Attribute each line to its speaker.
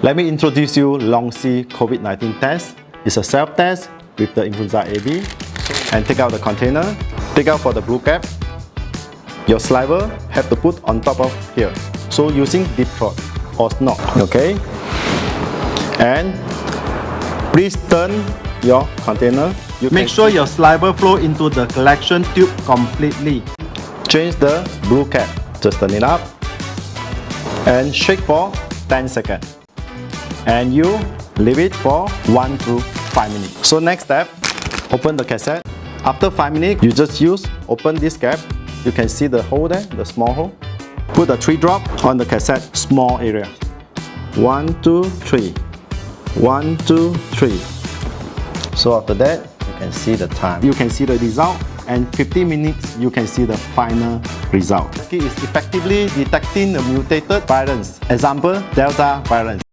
Speaker 1: Let me introduce you Longsee COVID-19 test. It's a self-test with the influenza AB. And take out the container, take out for the blue cap. Your saliva have to put on top of here. So using deep throat or snort, okay? And please turn your container. Make sure your saliva flow into the collection tube completely. Change the blue cap. Just turn it up and shake for 10 seconds. And you leave it for 1 to 5 minutes. So next step, open the cassette. After 5 minutes, you just open this cap. You can see the hole there, the small hole. Put the 3 drop on the cassette, small area. 1, 2, 3. 1, 2, 3. So after that, you can see the time. You can see the result, and 15 minutes, you can see the final result. It is effectively detecting the mutated variants. Example, Delta variant.